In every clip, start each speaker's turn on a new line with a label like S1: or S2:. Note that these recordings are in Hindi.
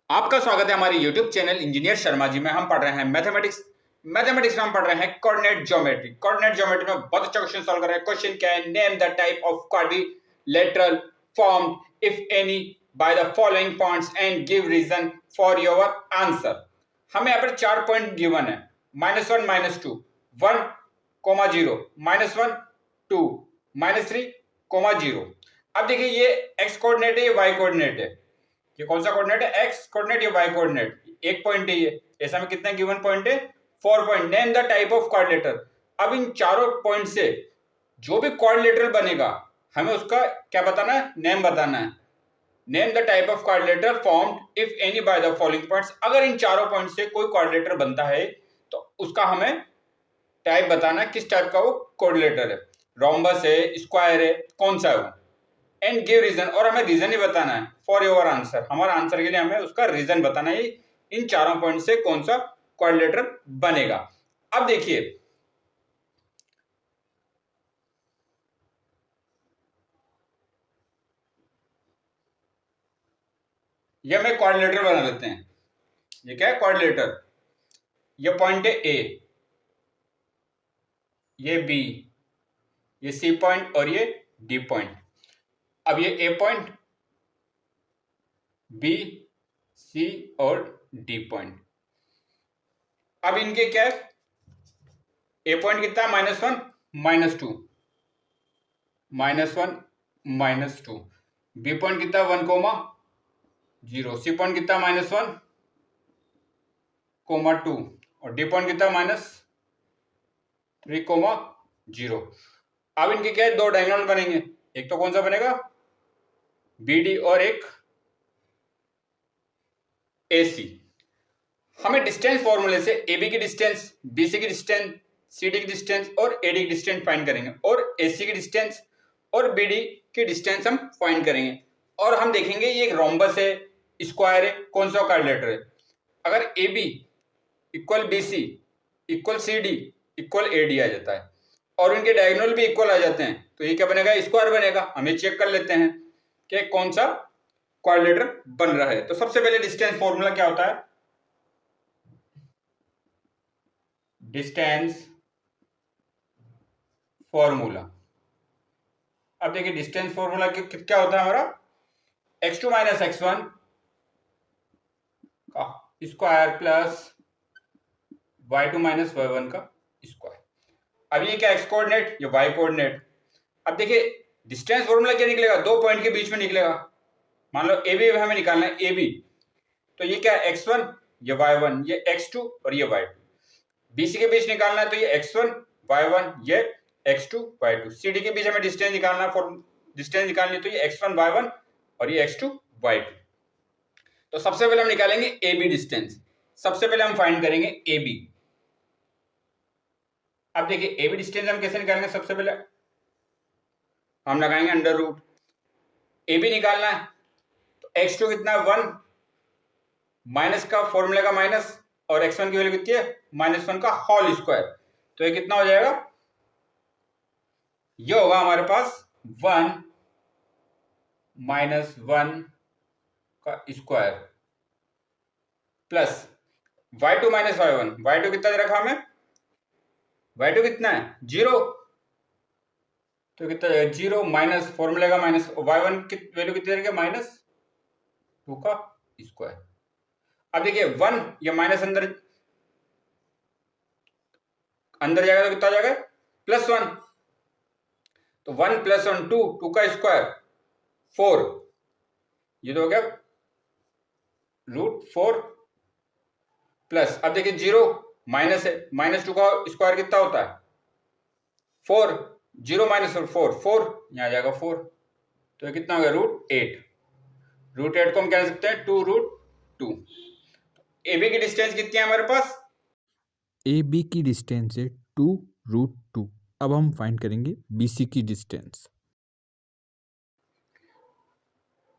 S1: आपका स्वागत है हमारे YouTube channel engineer Sharma ji में। हम पढ़ रहे हैं मैथमेटिक्स में हम पढ़ रहे हैं कोऑर्डिनेट ज्योमेट्री। कोऑर्डिनेट ज्योमेट्री में बहुत अच्छा क्वेश्चन सॉल्व कर रहे हैं। क्वेश्चन क्या है? Name the type of quadrilateral formed if any by the following points and give reason for your answer. हमें यहाँ पर 4 पॉइंट गिवन है, -1 -2 1 0 -1 2 -3 0। अब देखिए ये x कोऑर्डिनेट है, ये y कोऑर्डिनेट है। ये कौन सा कोऑर्डिनेट है? एक्स कोऑर्डिनेट या वाई कोऑर्डिनेट? एक पॉइंट है ये। ऐसा में कितने गिवन पॉइंट है? 4 point. Name the type of quadrilateral. अब इन चारों पॉइंट से जो भी क्वाड्रिलेटरल बनेगा हमें उसका क्या बताना है? नेम बताना है। Name the type of quadrilateral formed if any by the following points. अगर इन चारों पॉइंट से कोई क्वाड्रिलेटरल बनता है तो उसका हमें टाइप बताना है, किस टाइप का वो क्वाड्रिलेटरल है। रोम्बस है, स्क्वायर है, कौन सा है वो, एंड गिव रीजन। और हमें रीजन ही बताना है फॉर योर आंसर। हमारा आंसर के लिए हमें उसका रीजन बताना है, इन चारों पॉइंट से कौन सा क्वाड्रिलेटरल बनेगा। अब देखिए ये हमें क्वाड्रिलेटरल बना लेते हैं। ये क्या है? क्वाड्रिलेटरल। ये पॉइंट है ए, ये बी, ये सी पॉइंट और ये डी पॉइंट। अब ये ए पॉइंट, बी, सी और डी पॉइंट। अब इनके क्या है? ए पॉइंट कितना है? -1 -2 -1 -2। बी पॉइंट कितना है? 1 0। सी पॉइंट कितना? -1 2। और डी पॉइंट कितना? -3 0। अब इनके क्या है? दो डायगोनल बनेंगे। एक तो कौन सा बनेगा? बी डी और एक ए सी। हमें डिस्टेंस फॉर्मूले से ए बी की डिस्टेंस, बी सी की डिस्टेंस, सी डी की डिस्टेंस और ए डी की डिस्टेंस फाइंड करेंगे, और ए सी की डिस्टेंस और बी डी की डिस्टेंस हम फाइंड करेंगे। और हम देखेंगे ये रोम्बस है, स्क्वायर है, कौन सा क्वाड्रिलेटरल है। अगर A B equal B C equal C D equal A D आ जाता है और इनके डायगोनल भी इक्वल आ जाते हैं तो ये क्या बनेगा? स्क्वायर बनेगा। हम ये चेक कर लेते हैं कि कौन सा क्वाड्रिलेटरल बन रहा है। तो सबसे पहले डिस्टेंस फॉर्मूला क्या होता है? Distance formula. अब देखिए डिस्टेंस फॉर्मूला क्या होता है हमारा? x2 - x1 का स्क्वायर प्लस y2 - y1 का स्क्वायर। अब ये क्या? x कोऑर्डिनेट, ये y कोऑर्डिनेट। अब देखिए डिस्टेंस फॉर्मूला क्या निकलेगा? दो पॉइंट के बीच में निकलेगा। मान लो ए बी हमें निकालना है, ए बी। तो ये क्या है? x1, ये y1, ये x2 और ये y2। बीसी के बीच निकालना है तो ये x1 y1, ये x2 y2। सीडी के बीच हमें डिस्टेंस निकालना है, डिस्टेंस निकालनी तो ये x1 y1 और ये x2 y2। तो सबसे पहले हम निकालेंगे ए बी डिस्टेंस। सबसे पहले हम फाइंड करेंगे ए बी। अब देखिए ए बी डिस्टेंस हम कैसे निकालेंगे? सबसे पहले हम लगाएंगे अंडर रूट। ए बी निकालना है तो x2 कितना है? 1, माइनस का फॉर्मूले का माइनस, और x1 की वैल्यू कितनी है? -1 का होल स्क्वायर। तो ये कितना हो जाएगा? ये होगा हमारे पास 1 -1 का square plus y2 - y1। y2 कितना दे रखा हमें? y2 कितना है? 0। तो कितना जाएगा? 0 माइनस फॉर्मूले का माइनस, y1 की वैल्यू कितनी दे रखी है? -2 का स्क्वायर। अब देखिए 1 या माइनस अंदर जाएगा तो कितना जाएगा? +1। तो 1 + 1 2, 2 का स्क्वायर 4। ये तो हो गया √4 प्लस। अब देखिए 0 माइनस है, -2 का स्क्वायर कितना होता है? 4। 0 - 4 4, यहाँ जाएगा 4। तो ये कितना हो गया? √8। √8 को हम क्या लिख सकते हैं? 2√2। ए बी की डिस्टेंस कितनी है हमारे पास?
S2: ए बी की डिस्टेंस है 2√2। अब हम फाइंड करेंगे बी सी की डिस्टेंस।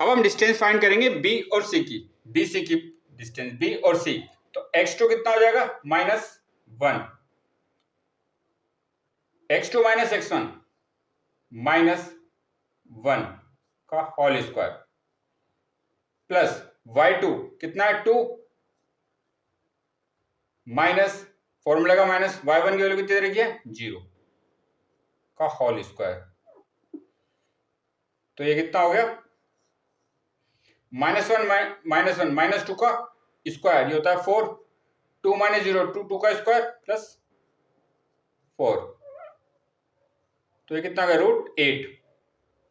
S1: अब हम डिस्टेंस फाइंड करेंगे बी और सी की। बी सी की डिस्टेंस, बी और सी। तो x2 कितना हो जाएगा? -1। x2 - x1 -1 का होल स्क्वायर प्लस y2 कितना है 2 माइनस फॉर्मूला का माइनस y1 की वैल्यू कितनी दे रखी है 0 का होल स्क्वायर। तो ये कितना हो गया -1 -2 का स्क्वायर, ये होता है 4, 2 - 0 2 का स्क्वायर प्लस 4, तो ये कितना हो गया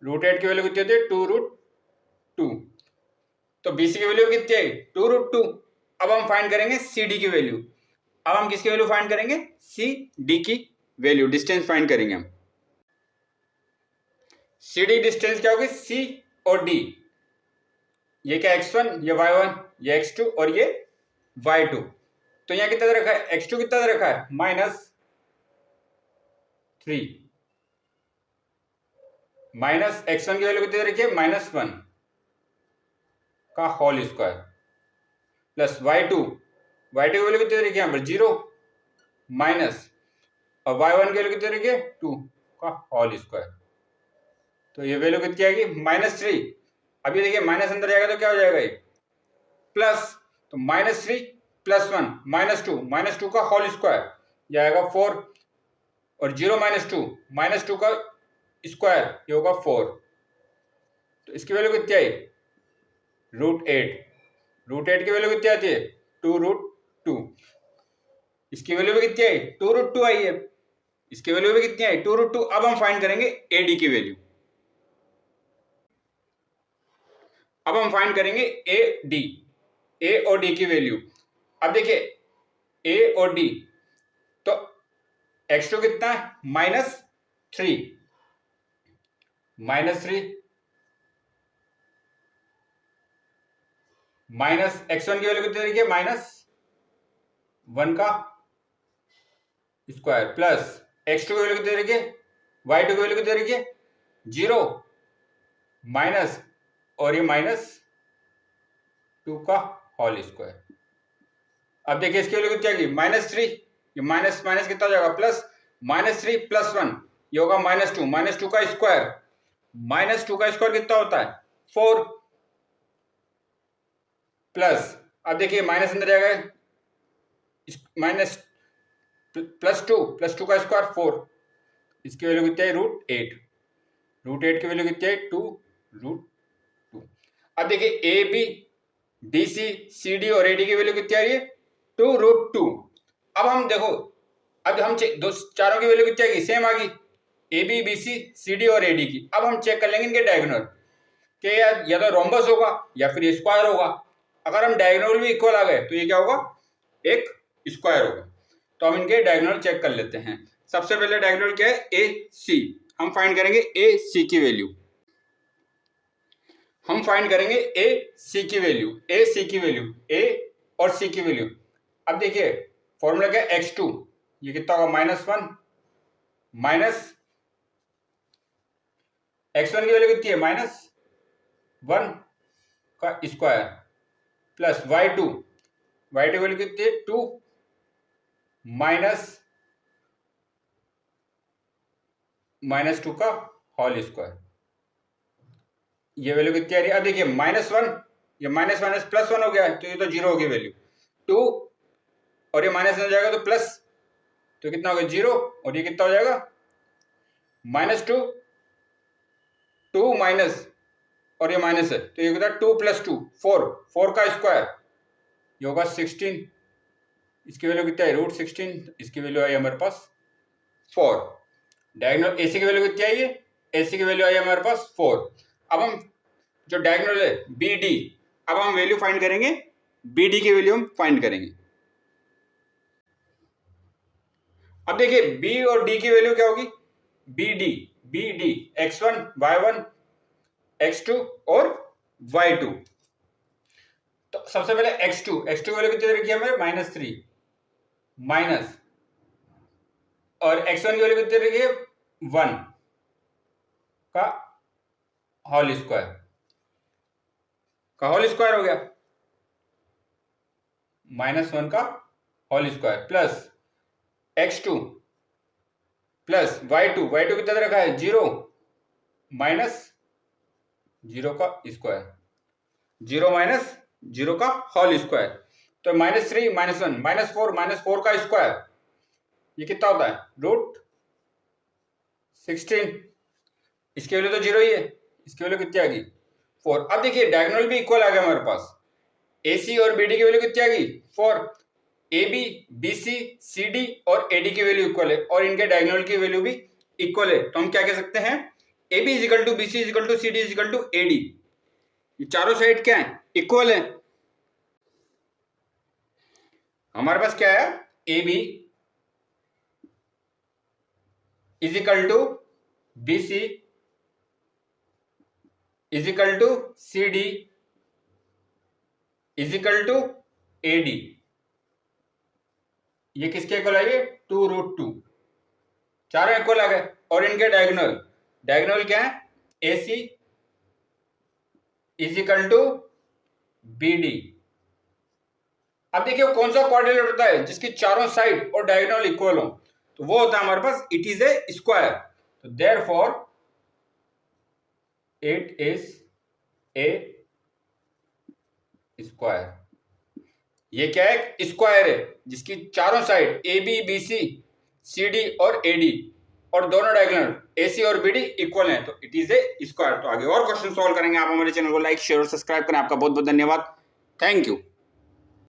S1: √8 की वैल्यू कितनी होती है 2√2। तो BC की वैल्यू कितनी है 2√2। अब हम फाइंड करेंगे CD की वैल्यू। अब हम किसकी वैल्यू फाइंड करेंगे CD की वैल्यू, डिस्टेंस फाइंड करेंगे हम। CD डिस्टेंस क्या होगी C और D, ये क्या x1 ये y1 ये x2 और ये y2। तो यहाँ कितना दे रखा है x2 कितना दे रखा है -3 माइनस x1 की वैल्यू कितनी दे रखी है -1 का होल स्क्वायर प्लस y2 की वैल्यू कितनी दे रखी है यहाँ पर 0 माइनस और y1 की वैल्यू कितनी दे रखी है 2 का होल स्क्वायर। तो ये वैल्यू कितनी आएगी -3। अभी देखिए माइनस अंदर जाएगा तो क्या हो जाएगा ये प्लस, तो -3 + 1 -2 का होल स्क्वायर, ये आएगा 4 और 0 - 2 का स्क्वायर, ये होगा 4। तो इसकी वैल्यू कितनी आई √8 की वैल्यू कितनी आती है 2√2। इसकी वैल्यू भी कितनी आई 2√2 आई है, इसकी वैल्यू भी कितनी आई 2√2। अब हम फाइंड करेंगे AD की वैल्यू। अब हम फाइंड करेंगे A और D की वैल्यू। अब देखिए A और D, तो x2 कितना है -3 माइनस x1 की वैल्यू कितनी देखिए -1 का स्क्वायर प्लस x2 की वैल्यू कितनी देखिए y2 की वैल्यू कितनी देखिए 0 माइनस और ये -2 का होल स्क्वायर। अब देखिए इसकी वैल्यू कितनी आएगी -3, ये माइनस माइनस कितना हो जाएगा प्लस, -3 + 1 ये होगा -2 का स्क्वायर, -2 का स्क्वायर कितना होता है 4 प्लस, अब देखिए माइनस अंदर जाएगा माइनस +2 का स्क्वायर 4, इसकी वैल्यू कितनी है √8 की वैल्यू कितनी है 2√2। अब देखिए AB BC CD और AD की वैल्यू कितनी आ रही है 2√2। अब हम देखो, अब हम चारों की वैल्यू कितनी आएगी सेम आ गई AB BC CD और AD की। अब हम चेक कर लेंगे इनके डायगोनल कि या तो रोम्बस होगा या फिर स्क्वायर होगा। अगर हम डायगोनल भी इक्वल आ गए तो ये क्या होगा एक स्क्वायर होगा। तो हम इनके डायगोनल चेक कर लेते हैं। सबसे पहले डायगोनल क्या है AC, हम फाइंड करेंगे AC की वैल्यू। हम फाइंड करेंगे AC की वैल्यू A और C की वैल्यू। अब देखिए फॉर्मूला क्या है x2, ये कितना होगा -1 माइनस x1 की वैल्यू कितनी है -1 का स्क्वायर प्लस y2 की वैल्यू कितनी है 2 -2 का होल स्क्वायर, ये वैल्यू कितनी आ रही है। अब देखिए -1, ये माइनस माइनस +1 हो गया है तो ये तो 0 होगी वैल्यू 2 और ये माइनस हो जाएगा तो प्लस, तो कितना होगा 0 और ये कितना हो जाएगा -2 माइनस और ये माइनस है तो ये होता है 2 + 2 4 का स्क्वायर, ये होगा 16, इसकी वैल्यू कितना है √16, इसकी वैल्यू आई हमारे पास 4। डायगोनल AC की वैल्यू कितनी आई है AC की वैल्यू आई हमारे पास 4। अब हम जो डायगोनल है BD, अब हम वैल्यू फाइंड करेंगे BD की वैल्यू हम फाइंड करेंगे। अब देखिए B और D की वैल्यू क्या होगी BD x1 y1 x2 और y2। तो सबसे पहले x2 की वैल्यू कितनी रखी है हमें -3 माइनस और x1 की वैल्यू कितनी रखी है 1 का होल स्क्वायर हो गया -1 का whole square plus x2 plus y2 कितना दे रखा है 0 माइनस 0 का स्क्वायर 0 माइनस 0 का होल स्क्वायर। तो -3 -1 -4 का स्क्वायर, ये कितना होता है? √16। इसकी वैल्यू तो 0 ही है, इसकी वैल्यू कितनी आ गई? 4। अब देखिए डायगोनल भी इक्वल आ गया हमारे पास। AC और BD की वैल्यू कितनी आ गई? 4। AB, BC, CD और AD की वैल्यू इक्वल है और इनके डायगोनल की वैल्यू भी इक्वल है। तो हम क्या कह सकते हैं? AB = BC = CD = AD। ये चारों साइड क्या है? इक्वल है। हमारे पास क्या है? AB = BC = CD = AD। ये किसके इक्वल है? ये 2√2। चारों इक्वल आ गए और इनके डायगोनल क्या है? AC = BD। अब देखिए कौन सा क्वाड्रिलेटरल होता है जिसकी चारों साइड और डायगोनल इक्वल हो? तो वो होता है हमारे पास इट इज ए स्क्वायर। तो therefore it is a square. ये क्या है? स्क्वायर है जिसकी चारों साइड AB, BC, CD और AD और दोनों डायगोनल AC और BD इक्वल हैं। तो इट इज ए स्क्वायर। तो आगे और क्वेश्चन सॉल्व करेंगे। आप हमारे चैनल को लाइक, शेयर और सब्सक्राइब करें। आपका बहुत बहुत धन्यवाद। Thank you.